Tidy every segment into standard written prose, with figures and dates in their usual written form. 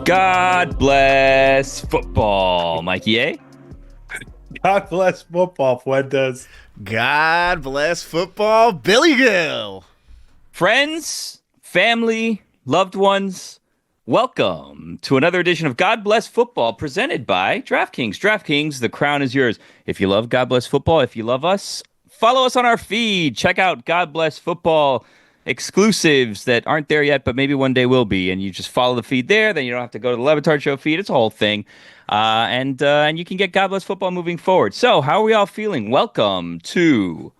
God bless football, Mikey A. God bless football, Fuentes. God bless football, Billy Gill. Friends, family, loved ones, welcome to another edition of God Bless Football presented by DraftKings. DraftKings, the crown is yours. If you love God Bless Football, if you love us, follow us on our feed. Check out God Bless Football exclusives that aren't there yet, but maybe one day will be. And you just follow the feed there. Then you don't have to go to the Le Batard Show feed. It's a whole thing. And you can get God Bless Football moving forward. So how are we all feeling? Welcome to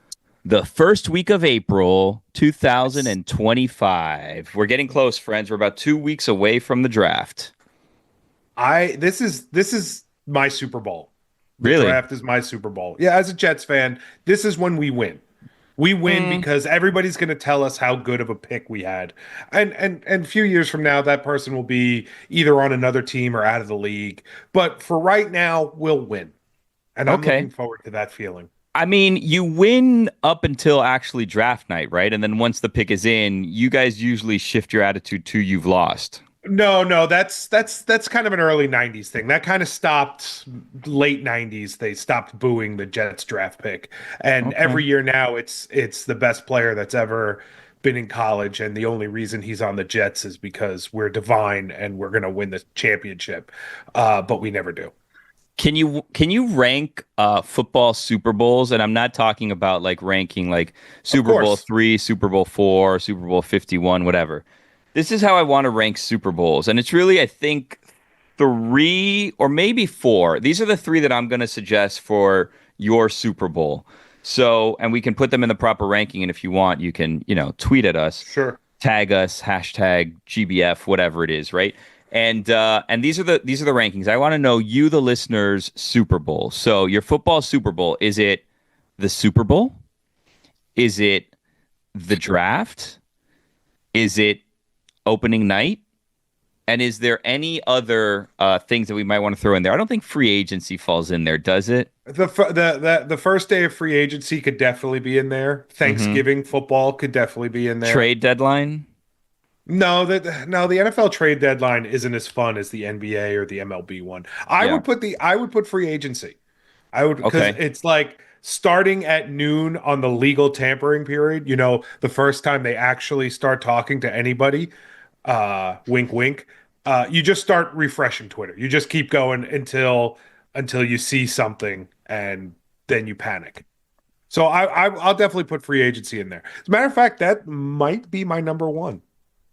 the first week of April 2025. We're getting close, friends. We're about 2 weeks away from the draft. This is my Super Bowl. The Really? draft is my Super Bowl. Yeah, as a Jets fan, this is when we win. We win because everybody's going to tell us how good of a pick we had. And a few years from now, that person will be either on another team or out of the league. But for right now, we'll win. And I'm looking forward to that feeling. I mean, you win up until actually draft night, right? And then once the pick is in, you guys usually shift your attitude to you've lost. No, that's kind of an early 90s thing. That kind of stopped late 90s. They stopped booing the Jets draft pick. And every year now it's the best player that's ever been in college, and the only reason he's on the Jets is because we're divine and we're going to win the championship. But we never do. Can you rank football Super Bowls? And I'm not talking about like ranking like Super Bowl 3, Super Bowl 4, Super Bowl 51, whatever. This is how I want to rank Super Bowls. And it's really, I think, 3 or maybe 4. These are the 3 that I'm going to suggest for your Super Bowl. So, and we can put them in the proper ranking. And if you want, you can, tweet at us. Sure. Tag us, hashtag GBF, whatever it is, right? And these are the rankings. I want to know you, the listeners, Super Bowl. So your football Super Bowl, is it the Super Bowl? Is it the draft? Is it opening night? And is there any other things that we might want to throw in there? I don't think free agency falls in there, does it? The first day of free agency could definitely be in there. Thanksgiving football could definitely be in there. Trade deadline? No, the NFL trade deadline isn't as fun as the NBA or the MLB one. I would put free agency. I would, because it's like starting at noon on the legal tampering period. The first time they actually start talking to anybody, wink, wink. You just start refreshing Twitter. You just keep going until you see something, and then you panic. So I'll definuley put free agency in there. As a matter of fact, that might be my number one.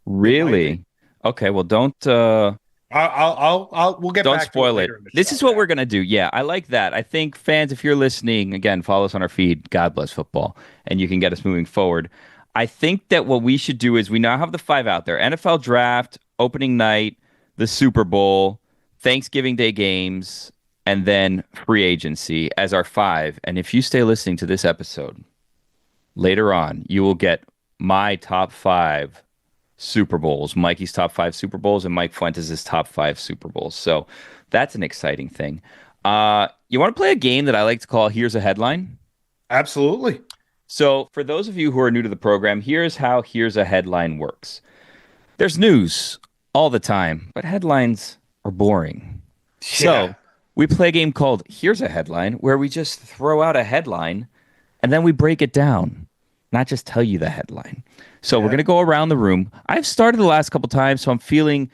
Really? Okay. Well, don't. We'll get don't back spoil to it. later in the This show. is what we're gonna do. Yeah, I like that. I think fans, if you're listening, again, follow us on our feed. God bless football, and you can get us moving forward. I think that what we should do is we now have the 5 out there: NFL draft, opening night, the Super Bowl, Thanksgiving Day games, and then free agency as our 5. And if you stay listening to this episode later on, you will get my top 5 Super Bowls, Mikey's top 5 Super Bowls, and Mike Fuentes' top 5 Super Bowls. So that's an exciting thing. You want to play a game that I like to call Here's a Headline? Absolutely. So for those of you who are new to the program, here's how Here's a Headline works. There's news all the time, but headlines are boring. So we play a game called Here's a Headline, where we just throw out a headline and then we break it down, not just tell you the headline. So we're going to go around the room. I've started the last couple times, so I'm feeling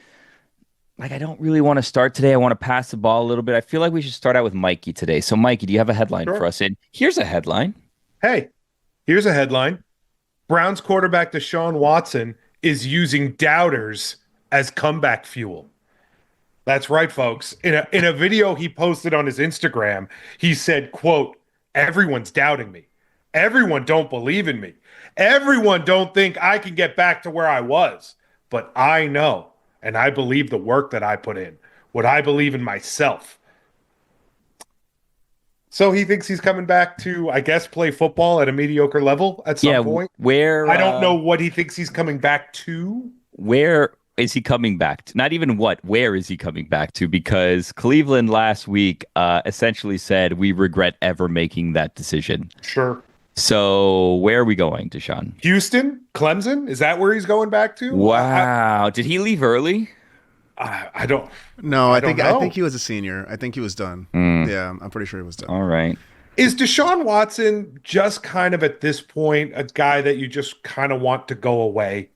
like I don't really want to start today. I want to pass the ball a little bit. I feel like we should start out with Mikey today. So Mikey, do you have a headline for us? And here's a headline. Hey, here's a headline. Browns quarterback Deshaun Watson is using doubters as comeback fuel. That's right, folks. In a video he posted on his Instagram, he said, quote, "Everyone's doubting me. Everyone don't believe in me. Everyone don't think I can get back to where I was. But I know, and I believe the work that I put in, what I believe in myself." So he thinks he's coming back to, I guess, play football at a mediocre level at some point. Where I don't know what he thinks he's coming back to. Where is he coming back to? Not even what. Where is he coming back to? Because Cleveland last week essentially said, we regret ever making that decision. Sure. So where are we going, Deshaun? Houston? Clemson? Is that where he's going back to? Wow. Did he leave early? I don't. No, I I don't think I know. think he was a senior. I think he was done. Mm. Yeah, I'm pretty sure he was done. All right. Is Deshaun Watson just kind of at this point a guy that you just kind of want to go away?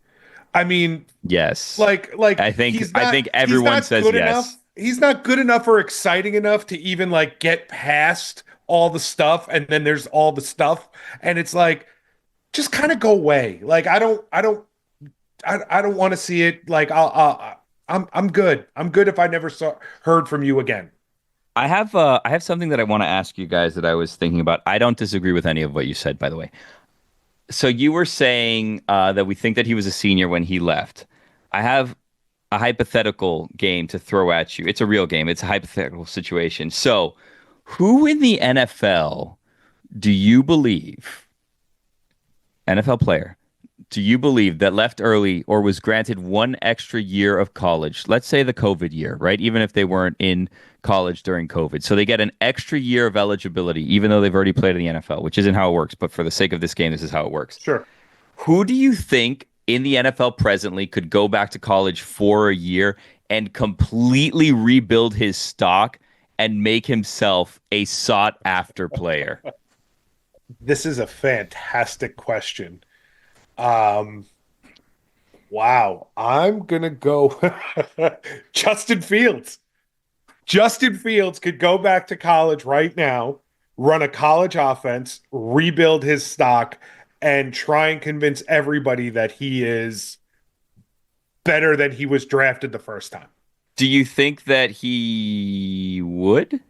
I mean, Yes. like I think he's I not think he's everyone not says good yes. enough. He's not good enough or exciting enough to even like get past all the stuff, and then there's all the stuff, and it's like just kind of go away. Like I don't want to see it. Like I'm good. I'm good if I never heard from you again. I have something that I want to ask you guys that I was thinking about. I don't disagree with any of what you said, by the way. So you were saying that we think that he was a senior when he left. I have a hypothetical game to throw at you. It's a real game. It's a hypothetical situation. So, who in the NFL do you believe, NFL player, do you believe that left early or was granted one extra year of college? Let's say the COVID year, right? Even if they weren't in college during COVID. So they get an extra year of eligibility, even though they've already played in the NFL, which isn't how it works. But for the sake of this game, this is how it works. Sure. Who do you think in the NFL presently could go back to college for a year and completely rebuild his stock and make himself a sought after player? This is a fantastic question. Wow. I'm gonna go Justin Fields. Justin Fields could go back to college right now, run a college offense, rebuild his stock, and try and convince everybody that he is better than he was drafted the first time. Do you think that he would?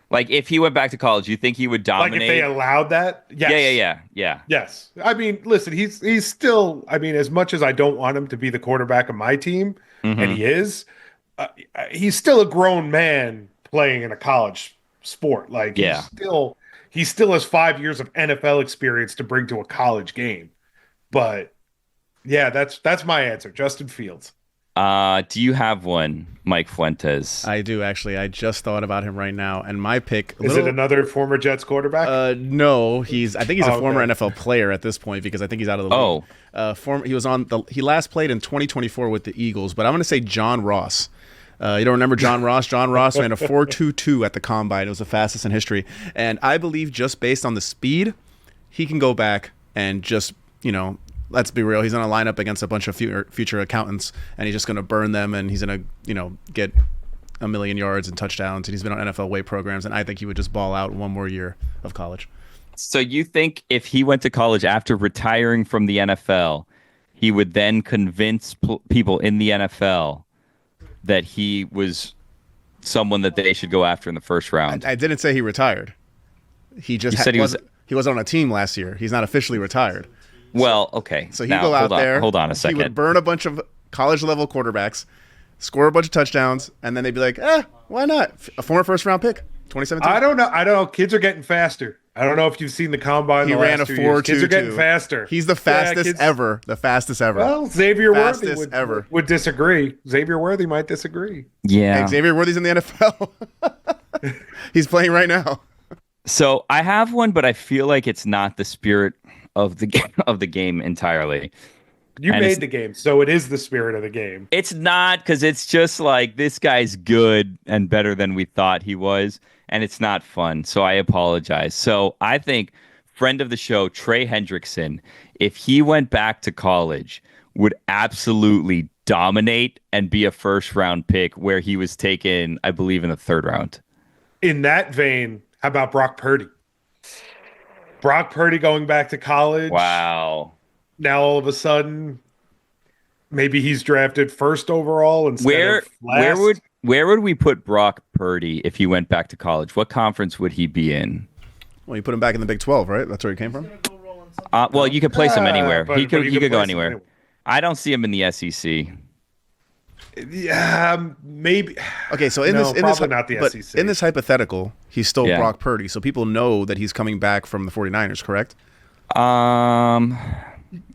Like, if he went back to college, you think he would dominate? Like if they allowed that? Yes. Yeah. Yes. I mean, listen, he's still, I mean, as much as I don't want him to be the quarterback of my team, and he is, he's still a grown man playing in a college sport. Like he still has 5 years of NFL experience to bring to a college game. But yeah, that's my answer. Justin Fields. Do you have one, Mike Fuentes? I do actually. I just thought about him right now, and my pick. Is it another former Jets quarterback? No, I think he's a former NFL player at this point because I think he's out of the league. He last played in 2024 with the Eagles, but I'm going to say John Ross. You don't remember John Ross? John Ross ran a 4.22 at the combine. It was the fastest in history, and I believe just based on the speed, he can go back and just let's be real. He's going to line up against a bunch of future accountants, and he's just going to burn them, and he's going to, get a million yards and touchdowns, and he's been on NFL weight programs, and I think he would just ball out one more year of college. So you think if he went to college after retiring from the NFL, he would then convince people in the NFL that he was someone that they should go after in the first round? I didn't say he retired. He just said he was on a team last year. He's not officially retired. Well, okay. So he'd go out there. Hold on a second. He would burn a bunch of college-level quarterbacks, score a bunch of touchdowns, and then they'd be like, why not? A former first-round pick, 2017. I don't know. Kids are getting faster. I don't know if you've seen the combine. He ran a 4.22. Kids are getting faster. He's the fastest ever. The fastest ever. Well, Xavier Worthy would disagree. Xavier Worthy might disagree. Yeah. Hey, Xavier Worthy's in the NFL. He's playing right now. So I have one, but I feel like it's not the spirit of the game entirely. You made the game, so it is the spirit of the game. It's not, because it's just like, this guy's good and better than we thought he was, and it's not fun. So I apologize. So I think friend of the show, Trey Hendrickson, if he went back to college, would absolutely dominate and be a first-round pick where he was taken, I believe, in the third round. In that vein, how about Brock Purdy? Brock Purdy going back to college. Wow. Now all of a sudden, maybe he's drafted first overall instead of last. Where would we put Brock Purdy if he went back to college? What conference would he be in? Well, you put him back in the Big 12, right? That's where he came from? Well, you could place him anywhere. He could go anywhere. Anywhere. I don't see him in the SEC. Yeah, maybe. Okay, so probably not the SEC. In this hypothetical, he's still Brock Purdy, so people know that he's coming back from the 49ers, correct?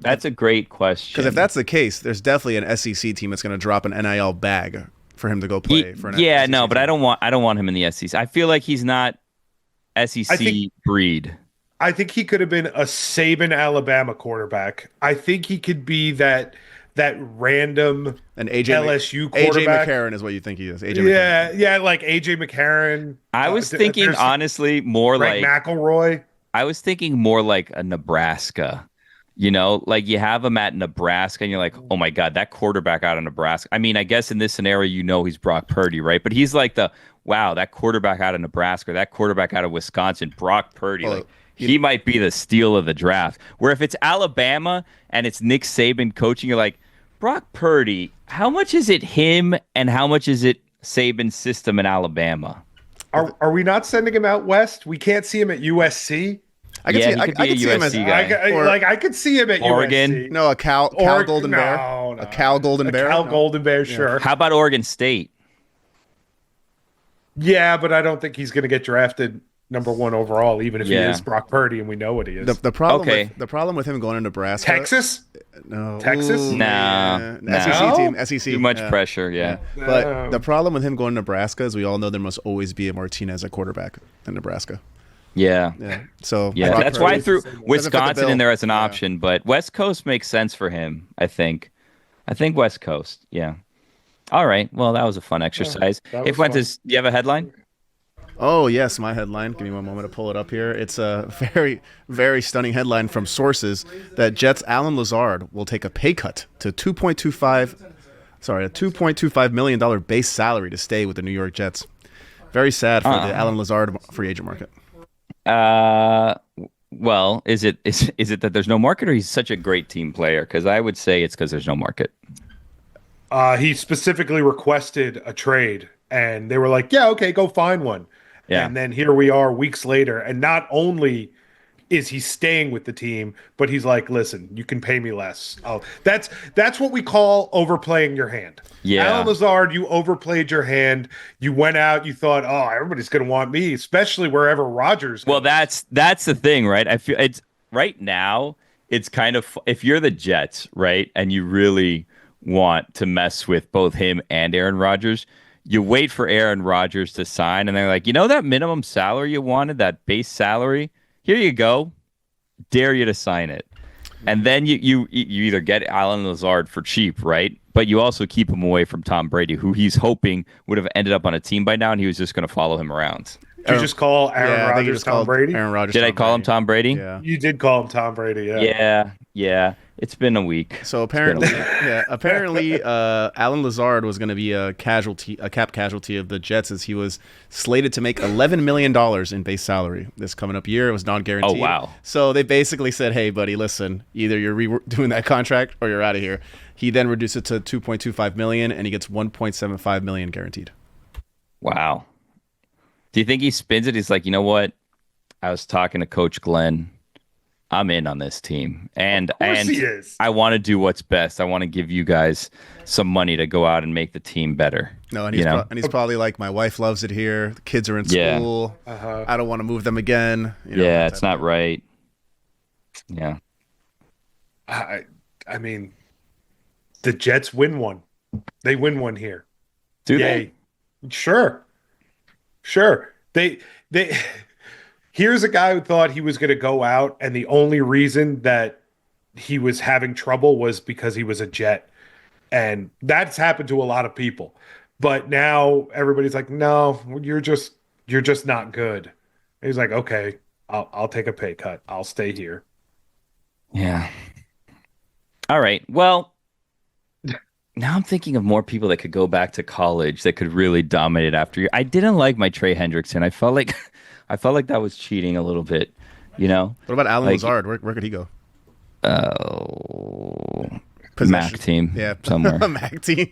That's a great question. Because if that's the case, there's definitely an SEC team that's going to drop an NIL bag for him to go play for an SEC team. But I don't want him in the SEC. I feel like he's not SEC breed. I think he could have been a Saban Alabama quarterback. I think he could be that that random LSU quarterback. AJ McCarron is what you think he is. Yeah, like AJ McCarron. I was thinking honestly more like McElroy. I was thinking more like a Nebraska. You know, like you have him at Nebraska and you're like, oh my God, that quarterback out of Nebraska. I mean, I guess in this scenario, you know, he's Brock Purdy, right? But he's like wow, that quarterback out of Nebraska, that quarterback out of Wisconsin, Brock Purdy. He might be the steal of the draft. Where if it's Alabama and it's Nick Saban coaching, you're like, Brock Purdy, how much is it him and how much is it Saban's system in Alabama? Are we not sending him out west? We can't see him at USC. I could see him as I could see him at Oregon. USC. No, a Cal Golden Bear. No. A Cal Golden Bear. Cal Golden Bear, sure. How about Oregon State? Yeah, but I don't think he's going to get drafted number 1 overall, even if he is Brock Purdy, and we know what he is. The problem with him going to Nebraska. Texas? No. Texas? No. SEC team. SEC. Too much pressure, yeah. But the problem with him going to Nebraska is we all know there must always be a Martinez at quarterback in Nebraska. Yeah. So that's why I threw Wisconsin in there as an option, but West Coast makes sense for him, I think. West Coast, yeah. All right. Well, that was a fun exercise. Hey, Fuentes, do you have a headline? Oh, yes, my headline. Give me one moment to pull it up here. It's a very, very stunning headline from sources that Jets' Allen Lazard will take a pay cut to $2.25 million base salary to stay with the New York Jets. Very sad for the Allen Lazard free agent market. Well, is it that there's no market, or he's such a great team player? Because I would say it's because there's no market. He specifically requested a trade, and they were like, "Yeah, okay, go find one." Yeah. And then here we are weeks later, and not only is he staying with the team, but he's like, "Listen, you can pay me less." Oh, that's what we call overplaying your hand. Yeah, Allen Lazard, you overplayed your hand. You went out, you thought, "Oh, everybody's going to want me," especially wherever Rodgers goes. Well, that's the thing, right? I feel it's right now. It's kind of, if you're the Jets, right, and you really want to mess with both him and Aaron Rodgers, you wait for Aaron Rodgers to sign, and they're like, that minimum salary you wanted, that base salary, here you go, dare you to sign it. And then you either get Allen Lazard for cheap, right? But you also keep him away from Tom Brady, who he's hoping would have ended up on a team by now, and he was just going to follow him around. Did you just call Aaron Rodgers Tom Brady? Aaron Rodgers. Did I call him Tom Brady? Yeah. You did call him Tom Brady, yeah. Yeah. It's been a week. So apparently, Allen Lazard was going to be a cap casualty of the Jets, as he was slated to make $11 million in base salary this coming up year. It was non-guaranteed. Oh, wow. So they basically said, hey, buddy, listen, either you're redoing that contract or you're out of here. He then reduced it to $2.25 million, and he gets $1.75 million guaranteed. Wow. Do you think he spins it? He's like, you know what? I was talking to Coach Glenn. I'm in on this team, and he is. I want to do what's best. I want to give you guys some money to go out and make the team better. No, and he's probably like, my wife loves it here. The kids are in school. I don't want to move them again. It's not right. Yeah. I mean, the Jets win one. They win one here. Do they? Sure. They. Here's a guy who thought he was going to go out, and the only reason that he was having trouble was because he was a Jet. And that's happened to a lot of people. But now everybody's like, no, you're just not good. And he's like, okay, I'll take a pay cut. I'll stay here. Yeah. All right. Well, now I'm thinking of more people that could go back to college that could really dominate after you. I didn't like my Trey Hendrickson. I felt like that was cheating a little bit, What about Allen Lazard? Where could he go? MAC team. Yeah, somewhere. MAC team.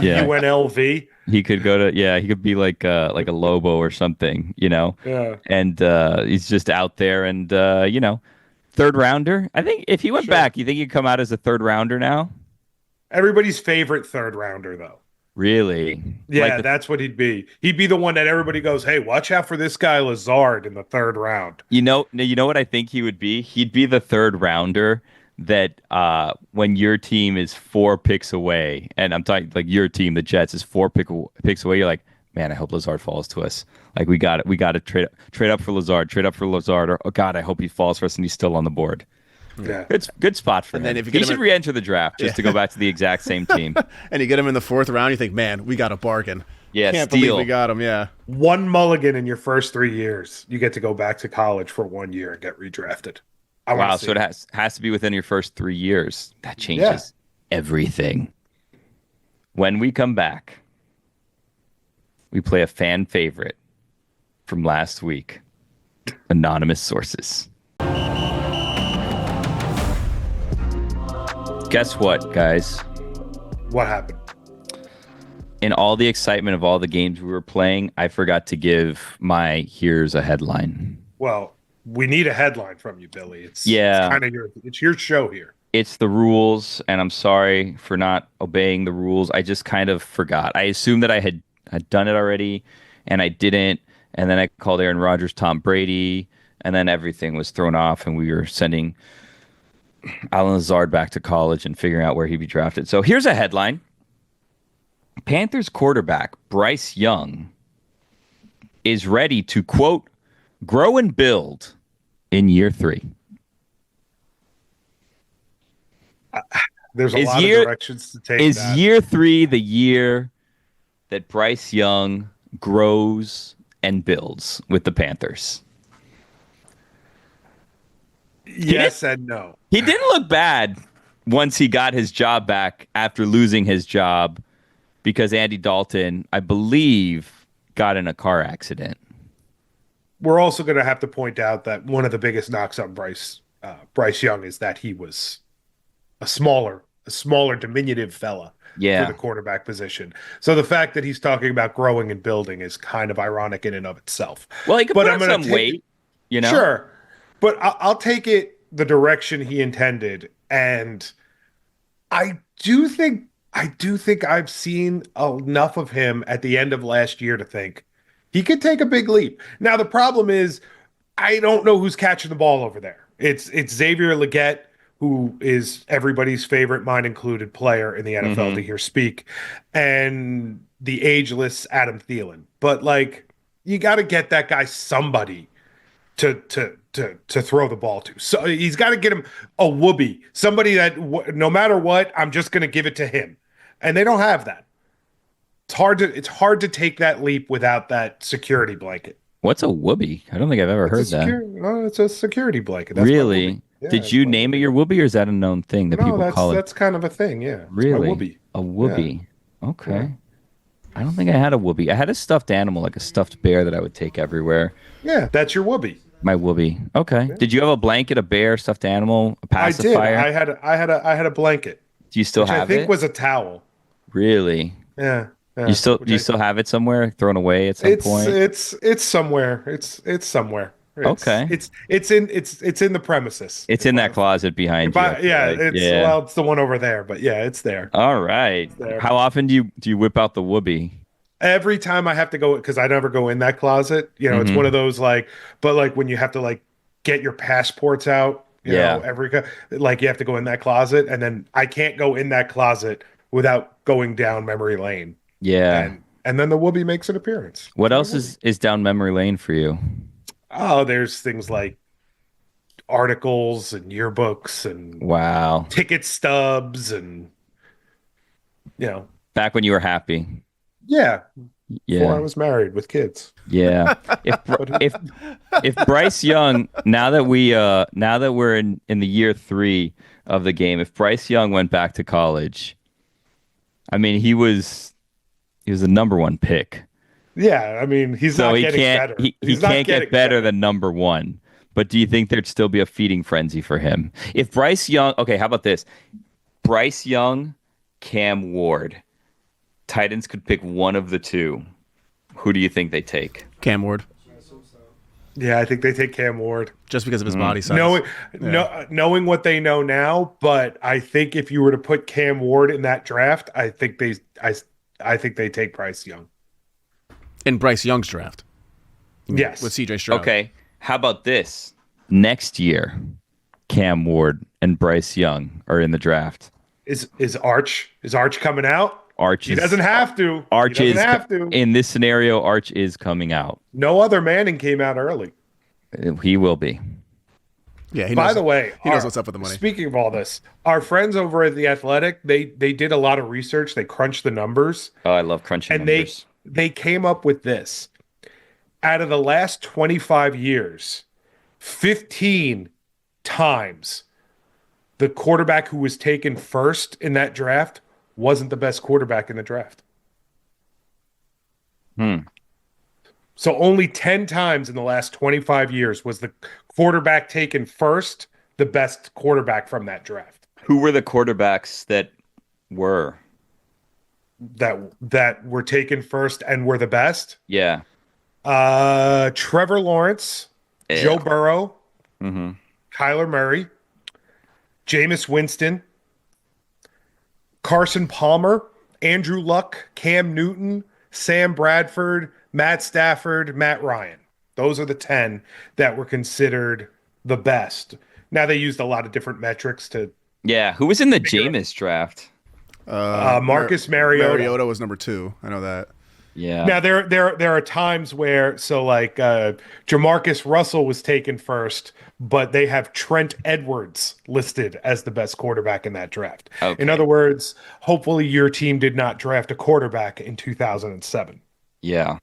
Yeah. UNLV. He could go to, he could be like a Lobo or something, Yeah. And he's just out there and, third rounder. I think if he went back, you think he'd come out as a third rounder now? Everybody's favorite third rounder, though. Really? Yeah, that's what he'd be. He'd be the one that everybody goes, hey, watch out for this guy Lazard in the third round. You know what I think he would be? He'd be the third rounder that when your team is 4 picks away, and I'm talking like your team, the Jets, is 4 picks away, you're like, man, I hope Lazard falls to us. Like, we got to trade up for Lazard, or, oh, God, I hope he falls for us and he's still on the board. Yeah. It's good spot for and him. Then if he should re-enter the draft just to go back to the exact same team. And you get him in the 4th round, you think, man, we got a bargain. Yeah, Can't steal. believe we got him, yeah. One mulligan in your first 3 years. You get to go back to college for 1 year and get redrafted. Wow, so it has to be within your first 3 years. That changes everything. When we come back, we play a fan favorite from last week. Anonymous sources. Guess what, guys? What happened? In all the excitement of all the games we were playing, I forgot to give my here's a headline. Well, we need a headline from you, Billy. It's kind of your show here. It's the rules, and I'm sorry for not obeying the rules. I just kind of forgot. I assumed that I had done it already, and I didn't. And then I called Aaron Rodgers, Tom Brady, and then everything was thrown off, and we were sending Alan Lazard back to college and figuring out where he'd be drafted. So here's a headline. Panthers quarterback Bryce Young is ready to, quote, grow and build in year 3. There's a lot of directions to take. Is year 3 the year that Bryce Young grows and builds with the Panthers? Yes and no. He didn't look bad once he got his job back after losing his job because Andy Dalton, I believe, got in a car accident. We're also going to have to point out that one of the biggest knocks on Bryce Young is that he was a smaller, diminutive fella for the quarterback position. So the fact that he's talking about growing and building is kind of ironic in and of itself. Well, he could put on some weight, Sure, but I'll take it the direction he intended, and I do think I've seen enough of him at the end of last year to think he could take a big leap. Now the problem is I don't know who's catching the ball over there. It's Xavier Legette, who is everybody's favorite, mine included, player in the NFL to hear speak, and the ageless Adam Thielen. But like, you got to get that guy somebody to throw the ball to. So he's got to get him a whoopee, somebody that no matter what, I'm just going to give it to him, and they don't have that. It's hard to take that leap without that security blanket. What's a whoopee? I don't think I've ever heard that. No, it's a security blanket. That's really? Yeah, did you name it your whoopee, or is that a known thing that people call it? That's kind of a thing, yeah. Really? Whoopee. A whoopee. Yeah. Okay. Yeah. I don't think I had a whoopee. I had a stuffed animal, like a stuffed bear that I would take everywhere. Yeah, that's your whoopee. My whoopee. Okay. Yeah. Did you have a blanket, a bear, stuffed animal, a pacifier? I did. I had a blanket. Do you still have it? I think was a towel. Really? Yeah. Do you still have it somewhere, thrown away at some point? It's somewhere. It's somewhere. Okay. It's in the premises. It's in that closet behind you. Well, it's the one over there, but yeah, it's there. All right. How often do you whip out the whoopee? Every time I have to go, because I never go in that closet. It's one of those but when you have to get your passports out, you know, you have to go in that closet, and then I can't go in that closet without going down memory lane. Yeah. And then the whoopee makes an appearance. What else is down memory lane for you? Oh, there's things like articles and yearbooks and ticket stubs and back when you were happy. Yeah. Before I was married with kids. Yeah. If Bryce Young, now that we're in the year 3 of the game, if Bryce Young went back to college, I mean, he was the number 1 pick. Yeah, I mean, he can't get better than number 1. But do you think there'd still be a feeding frenzy for him? If Bryce Young, okay, how about this? Bryce Young, Cam Ward. Titans could pick one of the two. Who do you think they take? Cam Ward. Yeah, I think they take Cam Ward. Just because of his body size. Knowing what they know now, but I think if you were to put Cam Ward in that draft, I think they take Bryce Young. In Bryce Young's draft. Yes. With CJ Stroud. Okay. How about this? Next year, Cam Ward and Bryce Young are in the draft. Is Arch coming out? He doesn't have to. In this scenario, Arch is coming out. No other Manning came out early. He will be. Yeah. By the way, he knows what's up with the money. Speaking of all this, our friends over at The Athletic, they did a lot of research. They crunched the numbers. Oh, I love crunching numbers. They came up with this. Out of the last 25 years, 15 times the quarterback who was taken first in that draft wasn't the best quarterback in the draft. So only 10 times in the last 25 years was the quarterback taken first the best quarterback from that draft. Who were the quarterbacks that were taken first and were the best? Yeah. Trevor Lawrence, Joe Burrow, Kyler Murray, Jameis Winston, Carson Palmer, Andrew Luck, Cam Newton, Sam Bradford, Matt Stafford, Matt Ryan. Those are the 10 that were considered the best. Now they used a lot of different metrics to. Yeah, who was in the Jameis draft? Marcus Mariota. Mariota was number 2. I know that. Yeah. Now there are times where Jamarcus Russell was taken first, but they have Trent Edwards listed as the best quarterback in that draft. Okay. In other words, hopefully your team did not draft a quarterback in 2007. Yeah.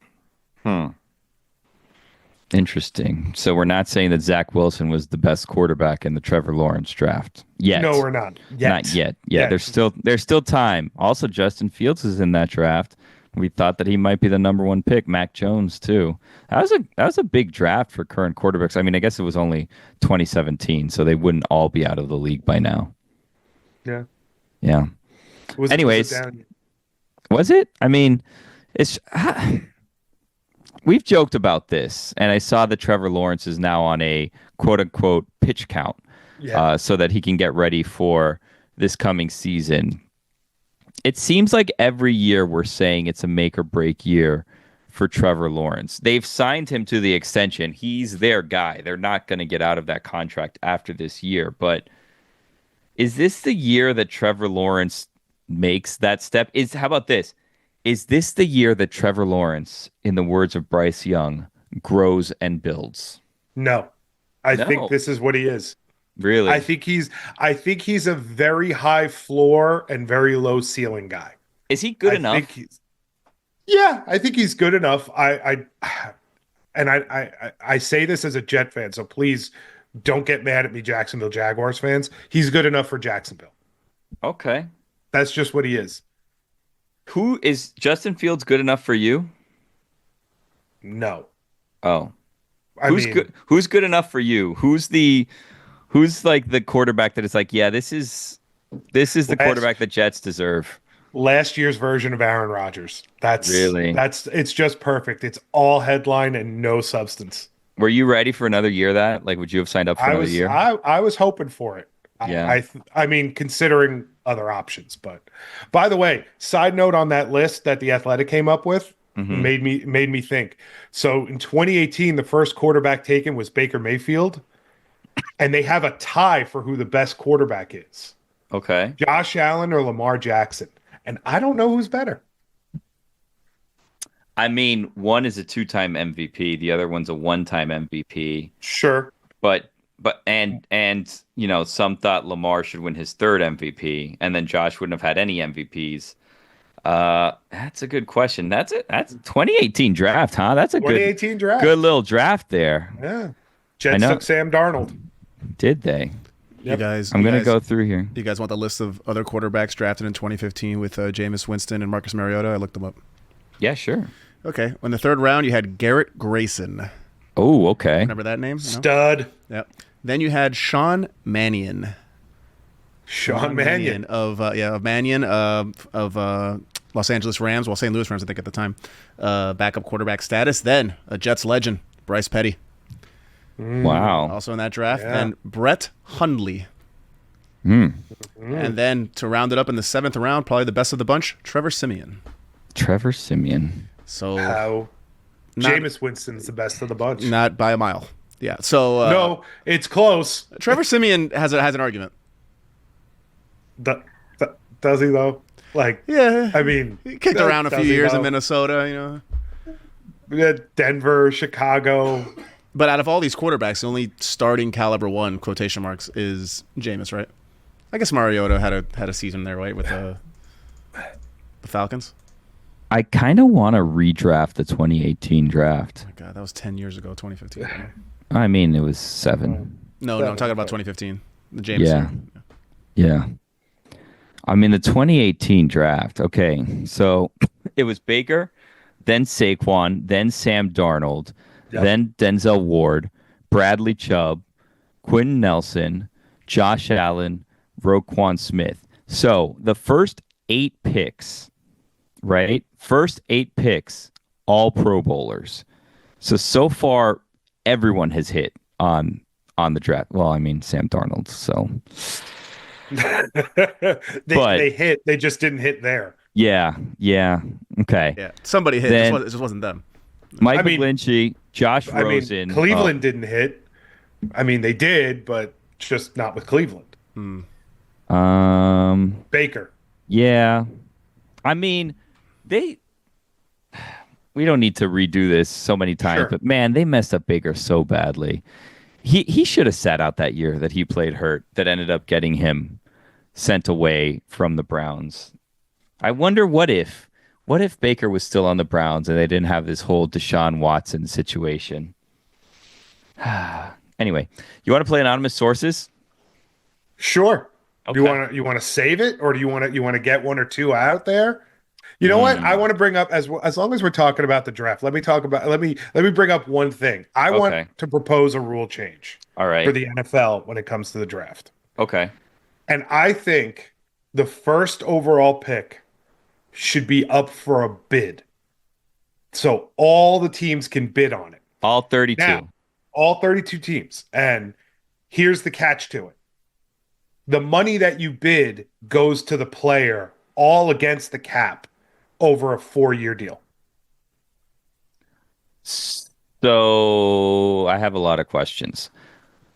Interesting. So we're not saying that Zach Wilson was the best quarterback in the Trevor Lawrence draft yet. No, we're not. Not yet. Yeah, there's still time. Also, Justin Fields is in that draft. We thought that he might be the number 1 pick. Mac Jones too. That was a big draft for current quarterbacks. I mean, I guess it was only 2017, so they wouldn't all be out of the league by now. Yeah. Yeah. Anyways, was it? I mean, it's. We've joked about this, and I saw that Trevor Lawrence is now on a quote-unquote pitch count, so that he can get ready for this coming season. It seems like every year we're saying it's a make-or-break year for Trevor Lawrence. They've signed him to the extension. He's their guy. They're not going to get out of that contract after this year. But is this the year that Trevor Lawrence makes that step? How about this? Is this the year that Trevor Lawrence, in the words of Bryce Young, grows and builds? No. I think this is what he is. Really? I think he's a very high floor and very low ceiling guy. Is he good enough? I think he's good enough. I say this as a Jet fan, so please don't get mad at me, Jacksonville Jaguars fans. He's good enough for Jacksonville. Okay. That's just what he is. Who is Justin Fields good enough for you? No. Oh. Who's good enough for you? Who's like the quarterback that is like, yeah, this is the quarterback the Jets deserve? Last year's version of Aaron Rodgers. It's just perfect. It's all headline and no substance. Were you ready for another year would you have signed up for another year? I was hoping for it. Yeah. I mean, considering other options, but by the way, side note on that list that the Athletic came up with made me think. So in 2018, the first quarterback taken was Baker Mayfield, and they have a tie for who the best quarterback is. Okay. Josh Allen or Lamar Jackson. And I don't know who's better. I mean, one is a 2-time MVP, the other one's a 1-time MVP. Sure. But some thought Lamar should win his 3rd MVP, and then Josh wouldn't have had any MVPs. That's a good question. That's it. That's 2018 draft, huh? That's a 2018 draft. Good little draft there. Yeah. Jets took Sam Darnold. Did they? Yep. I'm going to go through here. You guys want the list of other quarterbacks drafted in 2015 with Jameis Winston and Marcus Mariota? I looked them up. Yeah, sure. Okay. In the 3rd round, you had Garrett Grayson. Oh, okay. Remember that name? Stud. No? Yep. Then you had Sean Mannion. Sean Mannion of Mannion of Los Angeles Rams, St. Louis Rams, I think at the time, backup quarterback status. Then a Jets legend, Bryce Petty. Wow. Also in that draft. Yeah. And Brett Hundley. And then to round it up in the 7th round, probably the best of the bunch, Trevor Siemian. So Jameis Winston's the best of the bunch. Not by a mile. Yeah. So no, it's close. Trevor Siemian has an argument. Does he though? Yeah. I mean, he kicked around a few years in Minnesota. Denver, Chicago. But out of all these quarterbacks, the only starting caliber one, quotation marks, is Jameis, right? I guess Mariota had a season there, right, with the Falcons. I kind of want to redraft the 2018 draft. Oh my God, that was 10 years ago, 2015. I mean, it was 7. No, I'm talking about 2015. The Jameis. Yeah. I mean, the 2018 draft. Okay, so it was Baker, then Saquon, then Sam Darnold, then Denzel Ward, Bradley Chubb, Quentin Nelson, Josh Allen, Roquan Smith. So the first 8 picks, right? First 8 picks, all Pro Bowlers. So far, everyone has hit on the draft. Well, I mean, Sam Darnold. So they hit. They just didn't hit there. Yeah. Okay. Yeah, somebody hit. Then, it just wasn't them. Mike McGlinchey, Josh Rosen. Cleveland didn't hit. I mean, they did, but just not with Cleveland. Baker. Yeah. I mean, we don't need to redo this so many times, but man, they messed up Baker so badly. He should have sat out that year that he played hurt that ended up getting him sent away from the Browns. I wonder what if Baker was still on the Browns and they didn't have this whole Deshaun Watson situation. Anyway, you want to play anonymous sources? Sure. Okay. You want to save it, or do you want to get one or two out there? You know what? I want to bring up as long as we're talking about the draft. Let me bring up one thing. I want to propose a rule change. All right. For the NFL when it comes to the draft. Okay. And I think the first overall pick should be up for a bid. So all the teams can bid on it. All 32. Now, all 32 teams. And here's the catch to it. The money that you bid goes to the player all against the cap over a 4-year deal. So I have a lot of questions.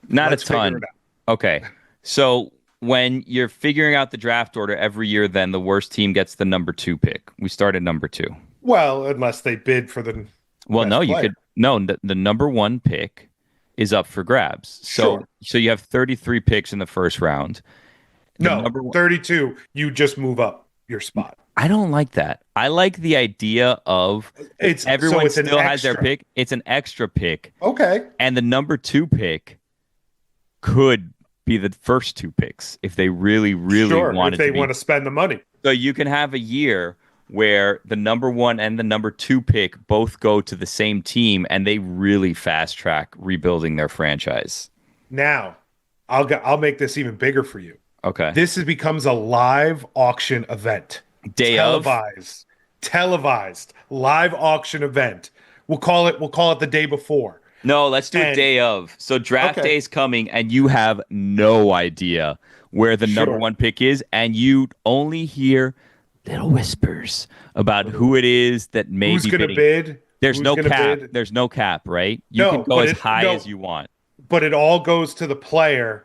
Let's a ton. Okay. So when you're figuring out the draft order every year, then the worst team gets the number 2 pick. We start at number 2. Well, unless they bid for the the number 1 pick is up for grabs. So you have 33 picks in the first round. 32. You just move up your spot. I don't like that. I like the idea of everyone still has their pick. It's an extra pick. Okay. And the number 2 pick could be the first 2 picks if they really want to spend the money. So you can have a year where the number 1 and the number 2 pick both go to the same team and they really fast track rebuilding their franchise. Now, I'll make this even bigger for you. Okay. This becomes a live auction event. Televised live auction event. We'll call it the day before. No, let's do it day of. So draft day is coming and you have no idea where the number 1 pick is, and you only hear little whispers about who it is that may who's be going to bid. There's no cap. There's no cap, right? You can go as high as you want. But it all goes to the player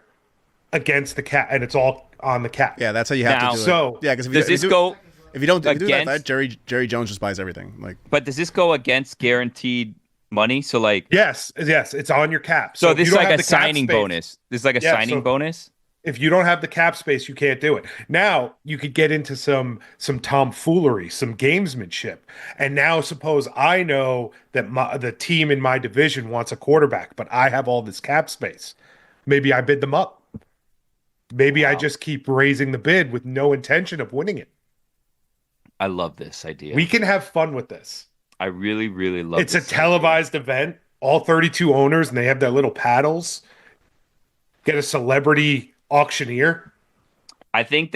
against the cap, and it's all on the cap. Yeah, that's how you have to do it. Yeah, because if you don't do that, Jerry Jones just buys everything. But does this go against guaranteed money? So yes, it's on your cap. So this is like a signing bonus. This is like a signing bonus. If you don't have the cap space, you can't do it. Now you could get into some tomfoolery, some gamesmanship. And now suppose I know that the team in my division wants a quarterback, but I have all this cap space. Maybe I bid them up. Maybe I just keep raising the bid with no intention of winning it. I love this idea. We can have fun with this. I really, really love this. It's a televised event. All 32 owners, and they have their little paddles. Get a celebrity auctioneer. I think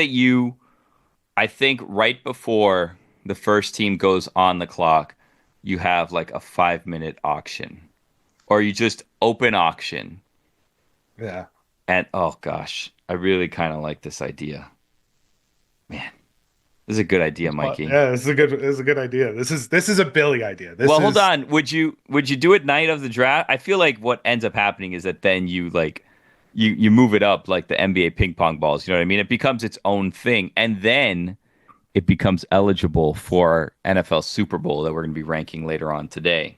right before the first team goes on the clock, you have like a 5-minute auction, or you just open auction. Yeah. And oh gosh, I really kind of like this idea. Man, this is a good idea, Mikey. Yeah, this is a good idea. This is a Billy idea. Hold on. Would you do it night of the draft? I feel like what ends up happening is that then you move it up like the NBA ping pong balls. You know what I mean? It becomes its own thing, and then it becomes eligible for NFL Super Bowl that we're going to be ranking later on today.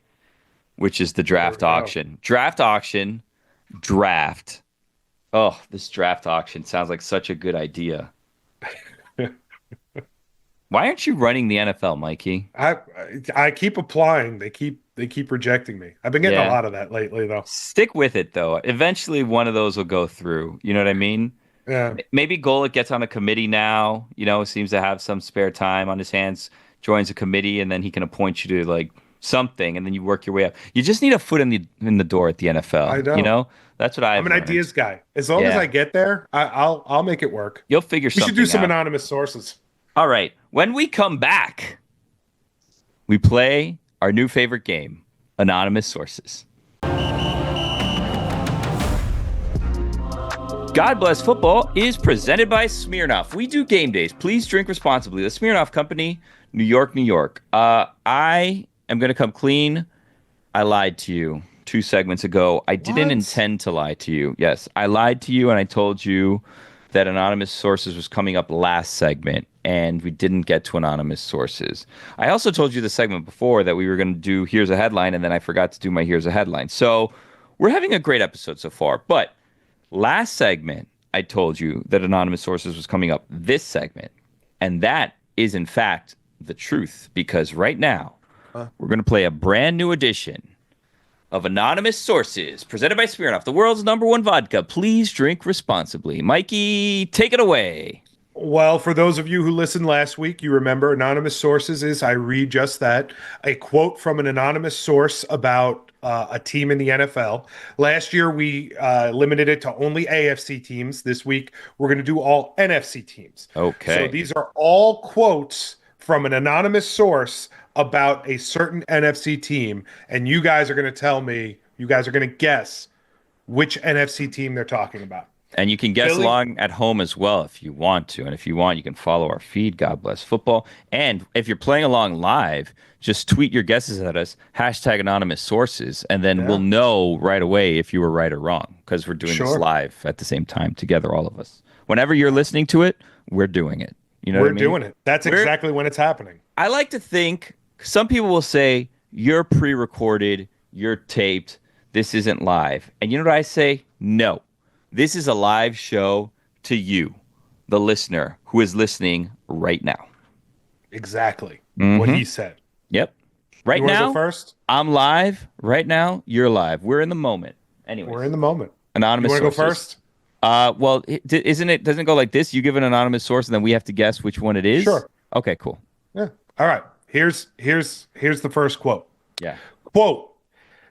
which is the draft auction. Draft auction, draft. Oh, this draft auction sounds like such a good idea. Why aren't you running the NFL, Mikey? I keep applying. They keep rejecting me. I've been getting a lot of that lately, though. Stick with it, though. Eventually, one of those will go through. You know what I mean? Yeah. Maybe Golick gets on a committee now. Seems to have some spare time on his hands. Joins a committee, and then he can appoint you to like something, and then you work your way up. You just need a foot in the door at the NFL. I know. That's what I'm an ideas guy. As long as I get there, I'll make it work. You'll figure something out. We should do some anonymous sources. All right. When we come back, we play our new favorite game, Anonymous Sources. God Bless Football is presented by Smirnoff. We do game days. Please drink responsibly. The Smirnoff Company, New York, New York. I am going to come clean. I lied to you 2 segments ago. I didn't intend to lie to you. Yes, I lied to you, and I told you that Anonymous Sources was coming up last segment, and we didn't get to Anonymous Sources. I also told you the segment before that we were going to do Here's a Headline, and then I forgot to do my Here's a Headline. So we're having a great episode so far. But last segment, I told you that Anonymous Sources was coming up this segment, and that is, in fact, the truth, because right now we're going to play a brand new edition of Anonymous Sources, presented by Smirnoff, the world's #1 vodka. Please drink responsibly. Mikey, take it away. Well, for those of you who listened last week, you remember Anonymous Sources is, I read just that, a quote from an anonymous source about a team in the NFL. Last year, we limited it to only AFC teams. This week, we're going to do all NFC teams. Okay. So these are all quotes from an anonymous source about a certain NFC team, and you guys are going to tell me, you guys are going to guess which NFC team they're talking about. And you can guess along at home as well if you want to. And if you want, you can follow our feed, God Bless Football. And if you're playing along live, just tweet your guesses at us, #anonymous sources, and then we'll know right away if you were right or wrong, because we're doing this live at the same time together, all of us. Whenever you're listening to it, we're doing it. You know what I mean? We're doing it. That's exactly when it's happening. I like to think, some people will say, you're pre-recorded, you're taped, this isn't live. And you know what I say? No. This is a live show to you, the listener, who is listening right now. Exactly what he said. Yep. Right you now, go first? I'm live. Right now, you're live. We're in the moment. Anyway, we're in the moment. Anonymous you want to go sources. first? Well, doesn't it go like this? You give an anonymous source, and then we have to guess which one it is? Sure. Okay, cool. Yeah. All right. Here's the first quote. Yeah. Quote,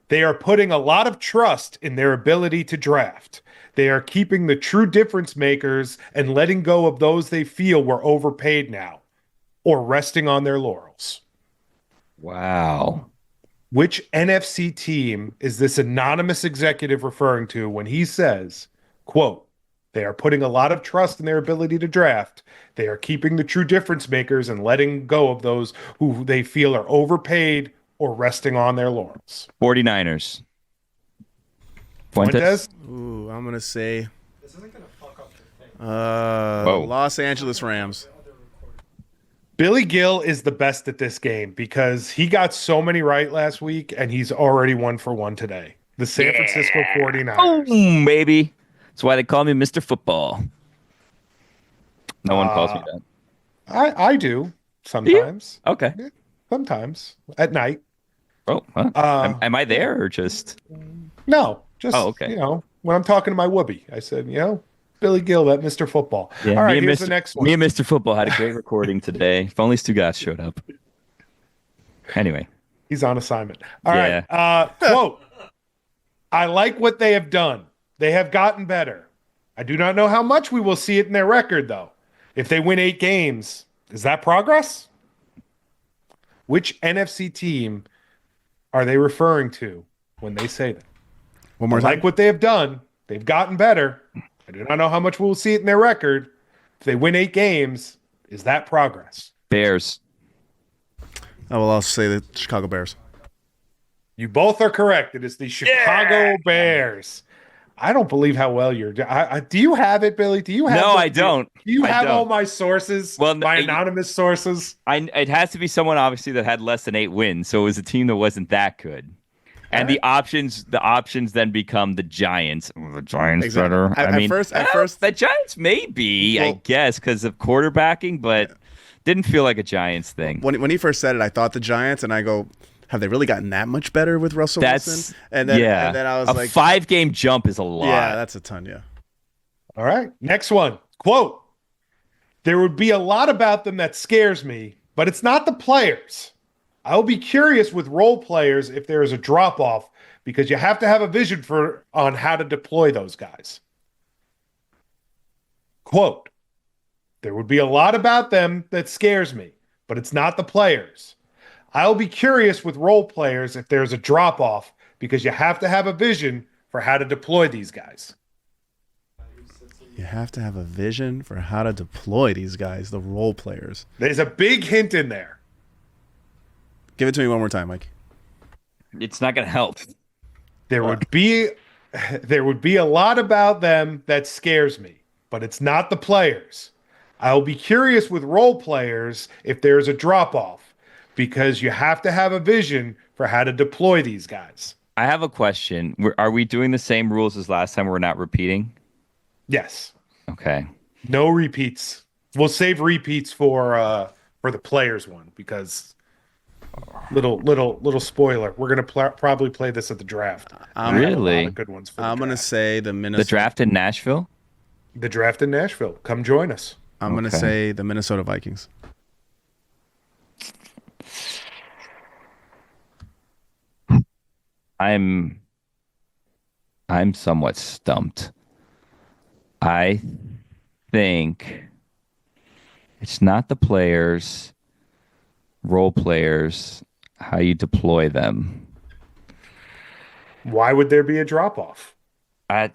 "They are putting a lot of trust in their ability to draft. They are keeping the true difference makers and letting go of those they feel were overpaid now or resting on their laurels." Wow. Which NFC team is this anonymous executive referring to when he says, quote, "They are putting a lot of trust in their ability to draft. They are keeping the true difference makers and letting go of those who they feel are overpaid or resting on their laurels." 49ers. Fuentes? Ooh, I'm going to say This isn't going to fuck up the thing. Los Angeles Rams. Billy Gill is the best at this game because he got so many right last week and he's already 1 for 1 today. The San Francisco 49ers. Boom, baby. That's why they call me Mr. Football. No one calls me that. I do sometimes. Okay. Yeah, sometimes at night. Oh, huh. Am I there or just? No, just okay. When I'm talking to my whoopee, I said, Billy Gill, that Mr. Football. Yeah, all right, here's the next one. Me and Mr. Football had a great recording today. If only Stugotz showed up. Anyway, he's on assignment. All right. Quote: "I like what they have done. They have gotten better. I do not know how much we will see it in their record, though. If they win 8 games, is that progress?" Which NFC team are they referring to when they say that? One more time. Like what they have done. They've gotten better. I do not know how much we will see it in their record. If they win 8 games, is that progress? Bears. I will also say the Chicago Bears. You both are correct. It is the Chicago Bears. I don't believe how well you're doing. Do you have it, Billy? Do you have? No, I don't. Do you have all my sources? Well, my anonymous sources. It has to be someone obviously that had less than 8 wins, so it was a team that wasn't that good. And the options then become the Giants. The Giants Exactly. better. At first, the Giants may be, I guess, because of quarterbacking, but didn't feel like a Giants thing. When he first said it, I thought the Giants, and I go, have they really gotten that much better with Russell Wilson? And then I was like, 5-game jump is a lot. Yeah, that's a ton. Yeah. All right. Next one. Quote: "There would be a lot about them that scares me, but it's not the players. I'll be curious with role players if there is a drop off because you have to have a vision on how to deploy those guys." Quote: "There would be a lot about them that scares me, but it's not the players. I'll be curious with role players if there's a drop off because you have to have a vision for how to deploy these guys." You have to have a vision for how to deploy these guys, the role players. There's a big hint in there. Give it to me one more time, Mike. It's not going to help. There would be a lot about them that scares me, but it's not the players. I'll be curious with role players if there's a drop off because you have to have a vision for how to deploy these guys. I have a question. Are we doing the same rules as last time? We're not repeating? Yes. Okay. No repeats. We'll save repeats for the players one because little spoiler. We're gonna probably play this at the draft. Really? A lot of good ones. I'm gonna say the Minnesota. The draft in Nashville. The draft in Nashville. Come join us. I'm gonna say the Minnesota Vikings. I'm somewhat stumped. I think it's not the players, role players, how you deploy them. Why would there be a drop off? I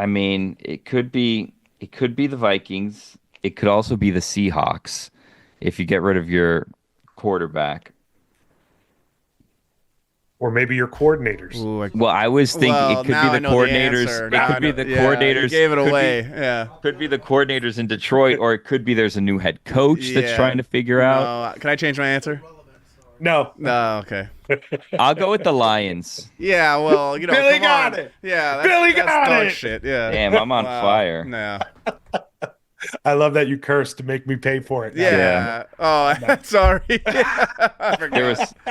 mean, it could be the Vikings. It could also be the Seahawks if you get rid of your quarterback. Or maybe your coordinators. Ooh, I was thinking it could be the coordinators. It could be the coordinators. You gave it away. Could be the coordinators in Detroit, or it could be there's a new head coach that's trying to figure out. Can I change my answer? No. No. Okay. I'll go with the Lions. Yeah. Well, you know, Billy got it. Yeah. Billy got dog it. Shit. Yeah. Damn, I'm on fire. No. I love that you cursed to make me pay for it. Yeah. Oh, sorry.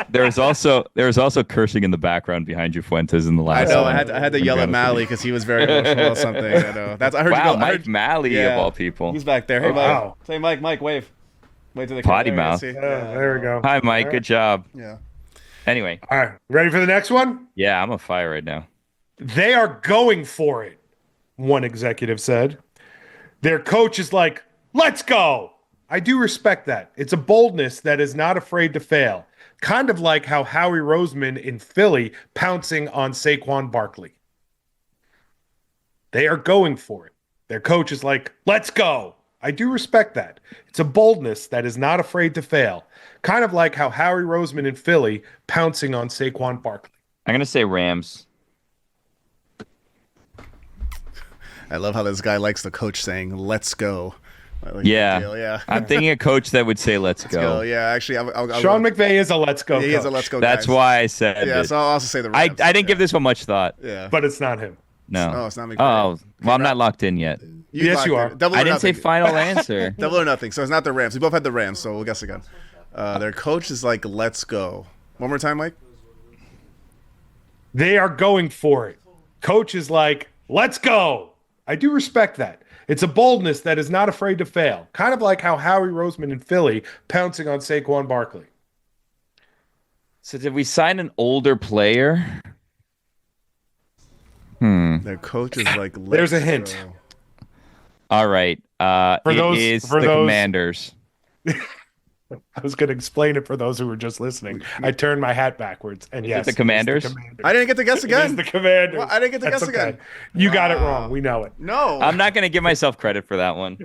There was also cursing in the background behind you, Fuentes, in the last. I know. one. I had to yell at Mally because he was very emotional about something. I know. I heard wow, you go. Mike Malley of all people. He's back there. Hey, Mike. Say, Mike, wave. Wave to the Potty camera. mouth. There we go. Hi, Mike. Good job. Yeah. Anyway. All right. Ready for the next one? Yeah, I'm on fire right now. They are going for it, one executive said. Their coach is like, let's go. I do respect that. It's a boldness that is not afraid to fail. Kind of like how Howie Roseman in Philly pouncing on Saquon Barkley. They are going for it. Their coach is like, let's go. I do respect that. It's a boldness that is not afraid to fail. Kind of like how Howie Roseman in Philly pouncing on Saquon Barkley. I'm going to say Rams. I love how this guy likes the coach saying, let's go. Yeah. I'm thinking a coach that would say, let's go. Yeah, actually, I'll Sean McVay is a let's go coach. He is a let's go That's why I said Yeah, it. so I'll also say the Rams. I didn't give this one much thought. Yeah. But it's not him. No. Oh, it's not McVay. Oh, well, I'm not locked in yet. Yes, you are. Double or I didn't nothing. say final answer. Double or nothing. So it's not the Rams. We both had the Rams, so we'll guess again. Their coach is like, let's go. One more time, Mike. They are going for it. Coach is like, let's go. I do respect that. It's a boldness that is not afraid to fail. Kind of like how Howie Roseman in Philly pouncing on Saquon Barkley. So did we sign an older player? Their coach is like, let's There's a hint. go. All right. It is the Commanders. I was going to explain it for those who were just listening. I turned my hat backwards, and yes, the Commanders? I didn't get to guess It again. is the Commanders. Well, I didn't get to That's guess again. You got it wrong. We know it. No. I'm not going to give myself credit for that one.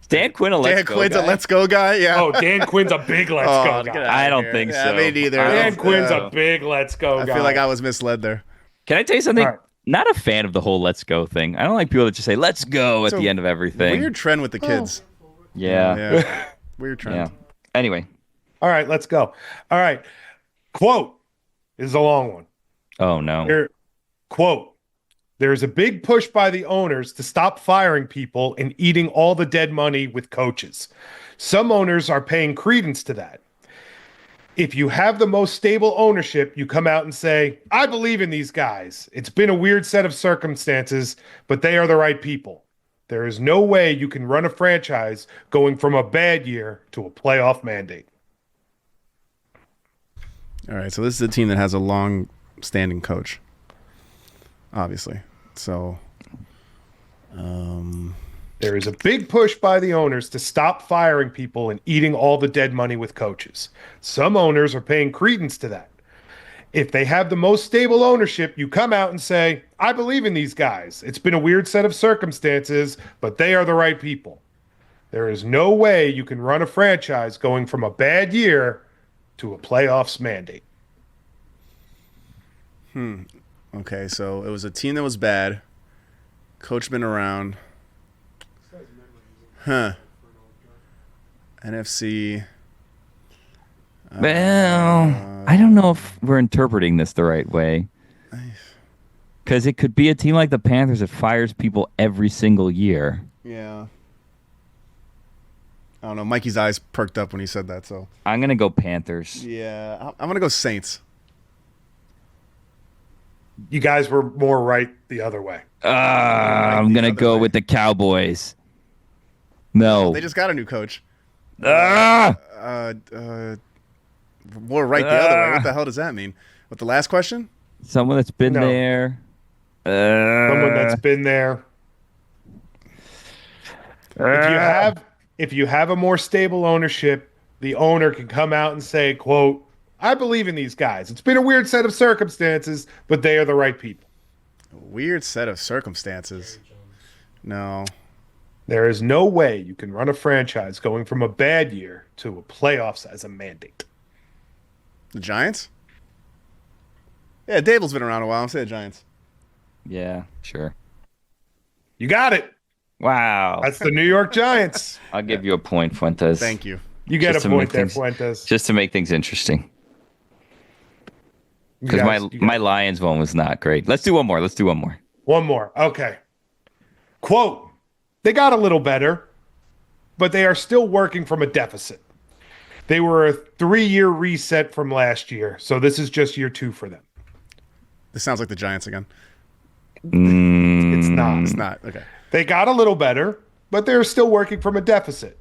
Dan Quinn, Dan Quinn's a let's go guy. Yeah. Oh, Dan Quinn's a big let's go get guy. out of I don't here. think Yeah, so. me neither. Dan Quinn's a big let's go guy. I feel like I was misled there. Can I tell you something? All right. Not a fan of the whole let's go thing. I don't like people that just say let's go at It's the a end of everything. Weird trend with the kids. Yeah. Yeah. Weird trend. Yeah. Anyway, All right, let's go. All right. Quote is a long one. Oh, no. Quote, there's a big push by the owners to stop firing people and eating all the dead money with coaches. Some owners are paying credence to that. If you have the most stable ownership, you come out and say, I believe in these guys. It's been a weird set of circumstances, but they are the right people. There is no way you can run a franchise going from a bad year to a playoff mandate. All right, so this is a team that has a long-standing coach, obviously. So, there is a big push by the owners to stop firing people and eating all the dead money with coaches. Some owners are paying credence to that. If they have the most stable ownership, you come out and say, I believe in these guys. It's been a weird set of circumstances, but they are the right people. There is no way you can run a franchise going from a bad year to a playoffs mandate. Okay, so it was a team that was bad. Coach been around. NFC. Well, I don't know if we're interpreting this the right way. Because it could be a team like the Panthers that fires people every single year. Yeah. I don't know. Mikey's eyes perked up when he said that, so. I'm going to go Panthers. Yeah, I'm going to go Saints. You guys were more right the other way. I'm going to go with the Cowboys. No. They just got a new coach. Uh, More right the other way. What the hell does that mean? What, the last question? Someone that's been there. Someone that's been there. If you have a more stable ownership, the owner can come out and say, quote, I believe in these guys. It's been a weird set of circumstances, but they are the right people. A weird set of circumstances. No. There is no way you can run a franchise going from a bad year to a playoffs as a mandate. The Giants? Yeah, Dable's been around a while. I'm saying Giants. Yeah, sure. You got it. Wow. That's the New York Giants. I'll give you a point, Fuentes. Thank you. You get a point there, Fuentes. Just to make things interesting. Because my Lions one was not great. Let's do one more. One more. Okay. Quote, they got a little better, but they are still working from a deficit. They were a 3-year reset from last year, so this is just year 2 for them. This sounds like the Giants again. It's not. It's not. Okay. They got a little better, but they're still working from a deficit.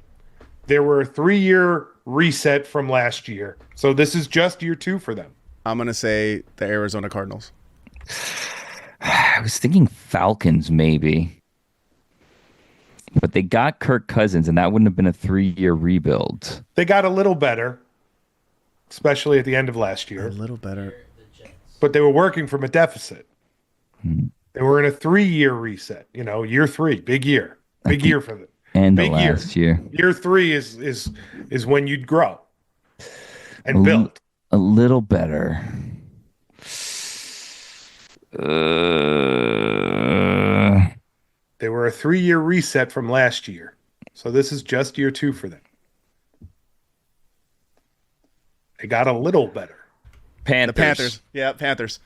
They were a 3-year reset from last year, so this is just year 2 for them. I'm going to say the Arizona Cardinals. I was thinking Falcons, maybe. But they got Kirk Cousins, and that wouldn't have been a 3-year rebuild. They got a little better, especially at the end of last year. A little better. But they were working from a deficit. They were in a 3-year reset. Year 3, big year. Big year for them. And big the last year. Year 3 is when you'd grow and build. A little better. They were a 3-year reset from last year. So this is just year 2 for them. They got a little better. Panthers. The Panthers. Yeah, Panthers.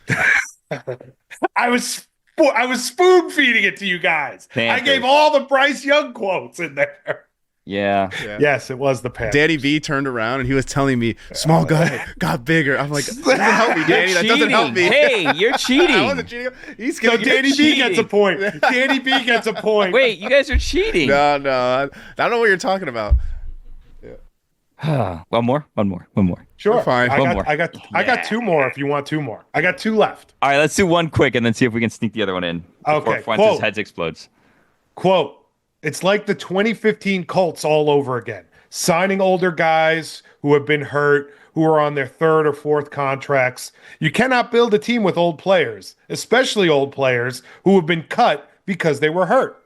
I was spoon feeding it to you guys. Panthers. I gave all the Bryce Young quotes in there. Yeah. Yes, it was the Panthers. Danny V turned around and he was telling me, small guy got bigger. I'm like, that doesn't help me, Danny. That doesn't help me. Hey, you're cheating. I wasn't cheating. Danny B gets a point. Danny B gets a point. Wait, you guys are cheating. No. I don't know what you're talking about. One more. Sure. We're fine. I got 2 more if you want 2 more. I got 2 left. All right, let's do one quick and then see if we can sneak the other one in before Okay. Fuentes' head explodes. Quote, it's like the 2015 Colts all over again. Signing older guys who have been hurt, who are on their 3rd or 4th contracts. You cannot build a team with old players, especially old players who have been cut because they were hurt.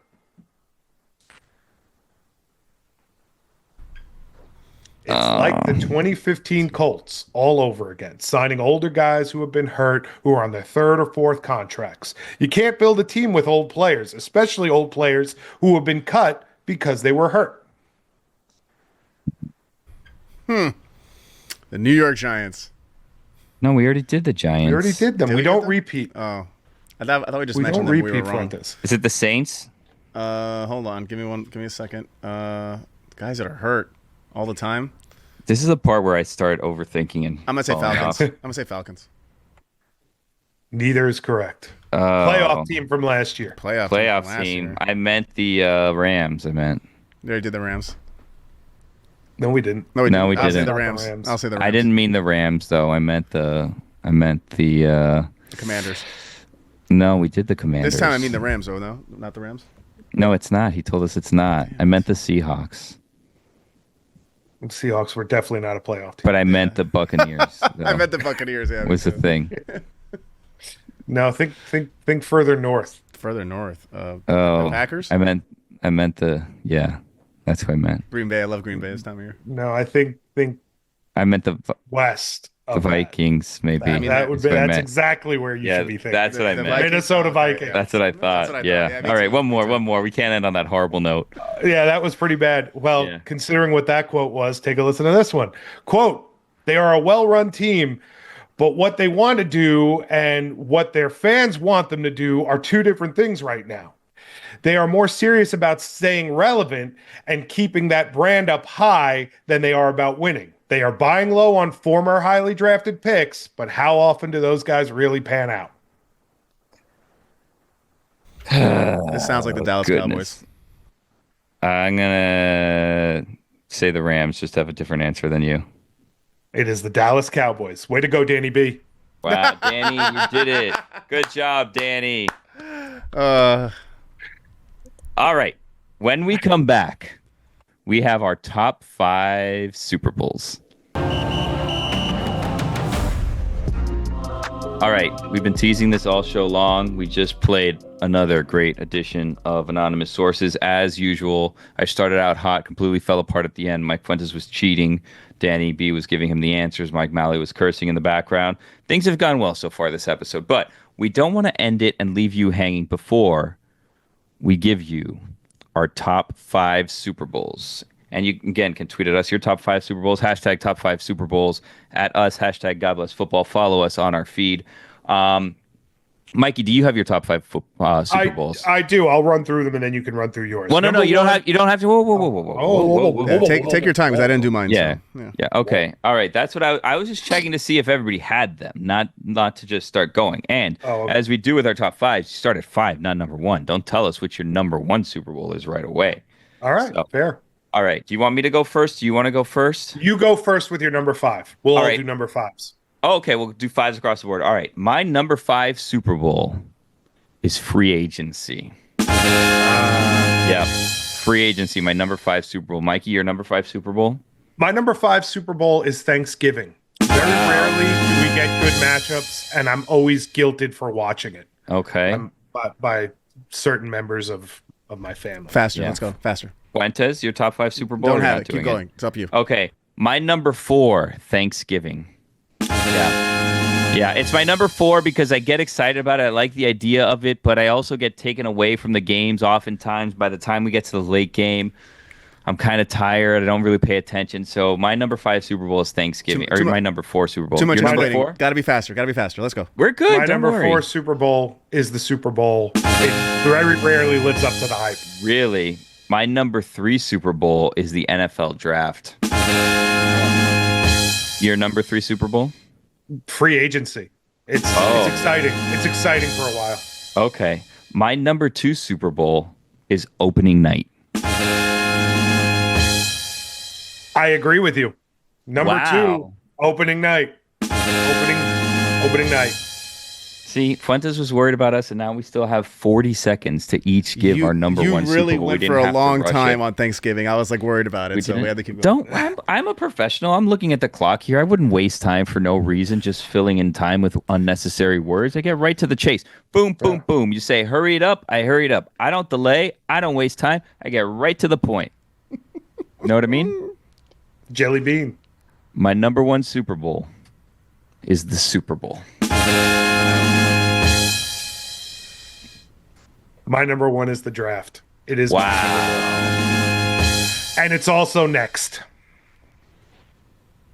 It's like the 2015 Colts all over again, signing older guys who have been hurt, who are on their 3rd or 4th contracts. You can't build a team with old players, especially old players who have been cut because they were hurt. The New York Giants. No, we already did the Giants. We already did them. We don't repeat. Oh. I thought we just mentioned don't them. We were repeat wrong. Fuentes. Is it the Saints? Hold on. Give me a second. Guys that are hurt all the time. This is the part where I start overthinking and I'm going to say falling Falcons. off. I'm going to say Falcons. Neither is correct. Playoff team from last year. Playoff team. I meant the Rams. You already did the Rams. No, we didn't. No, we I'll didn't. say the Rams. I'll say the Rams. I didn't mean the Rams though. I meant the The Commanders. No, we did the Commanders. This time I mean the Rams, though. No, not the Rams. No, it's not. He told us it's not. I meant the Seahawks. The Seahawks were definitely not a playoff team. But I meant the Buccaneers. I meant the Buccaneers. Yeah, was the thing. No, think further north. Further north. The Packers. I meant the That's what I meant. Green Bay. I love Green Bay this time of year. No, I think I meant the west. The Vikings, maybe. That's exactly where you should be thinking. That's what I meant. Minnesota Vikings. That's what I thought. Yeah. All right, one more. We can't end on that horrible note. Yeah, that was pretty bad. Well, considering what that quote was, take a listen to this one. Quote, "They are a well-run team, but what they want to do and what their fans want them to do are two different things right now. They are more serious about staying relevant and keeping that brand up high than they are about winning. They are buying low on former highly drafted picks, but how often do those guys really pan out?" This sounds like the Dallas Cowboys. I'm going to say the Rams, just have a different answer than you. It is the Dallas Cowboys. Way to go, Danny B. Wow, Danny, you did it. Good job, Danny. All right. When we come back, we have our top 5 Super Bowls. All right. We've been teasing this all show long. We just played another great edition of Anonymous Sources. As usual, I started out hot, completely fell apart at the end. Mike Fuentes was cheating. Danny B was giving him the answers. Mike Malley was cursing in the background. Things have gone well so far this episode, but we don't want to end it and leave you hanging before we give you our top 5 Super Bowls. And you, again, can tweet at us your top 5 Super Bowls, hashtag top 5 Super Bowls, at us, hashtag God Bless Football. Follow us on our feed. Mikey, do you have your top 5 Super Bowls? I do. I'll run through them, and then you can run through yours. Well, no, you don't have to. Whoa. Take your time, because I didn't do mine. Yeah. So, Yeah. Okay. All right. That's what I was just checking to see if everybody had them, not to just start going. And as we do with our top 5s, you start at 5, not number 1. Don't tell us what your number 1 Super Bowl is right away. All right. Fair. All right. Do you want me to go first? Do you want to go first? You go first with your number 5. We'll all do number 5s. Oh, okay, we'll do 5s across the board. All right. My number 5 Super Bowl is free agency. Yeah. Free agency, my number 5 Super Bowl. Mikey, your number 5 Super Bowl? My number 5 Super Bowl is Thanksgiving. Very rarely do we get good matchups, and I'm always guilted for watching it. Okay. By certain members of my family. Faster. Let's go. Faster. Fuentes, your top 5 Super Bowl? Don't have it. Keep going. It's up to you. Okay. My number 4, Thanksgiving. Yeah, it's my number 4 because I get excited about it. I like the idea of it, but I also get taken away from the games oftentimes. By the time we get to the late game, I'm kind of tired. I don't really pay attention. So my number 5 Super Bowl is Thanksgiving, or my number 4 Super Bowl. Too much number 4? Got to be faster. Let's go. We're good. My number 4 Super Bowl is the Super Bowl. It very rarely lives up to the hype. Really? My number 3 Super Bowl is the NFL Draft. Your number 3 Super Bowl? Free agency. It's exciting. It's exciting for a while. Okay. My number 2 Super Bowl is opening night. I agree with you. Number 2, opening night. Opening night. See, Fuentes was worried about us, and now we still have 40 seconds to each give our number 1 Super Bowl. You really went for a long time on Thanksgiving. I was worried about it, so we had to keep going. I'm a professional. I'm looking at the clock here. I wouldn't waste time for no reason, just filling in time with unnecessary words. I get right to the chase. Boom, boom, boom. You say, hurry it up. I hurry it up. I don't delay. I don't waste time. I get right to the point. You know what I mean? Jelly bean. My number 1 Super Bowl is the Super Bowl. My number 1 is the draft. It is. Wow. And it's also next.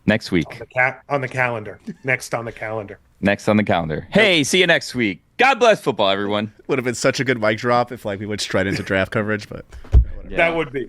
Next week. On the calendar. Next on the calendar. Next on the calendar. Hey, see you next week. God bless football, everyone. Would have been such a good mic drop if we went straight into draft coverage, but that would be.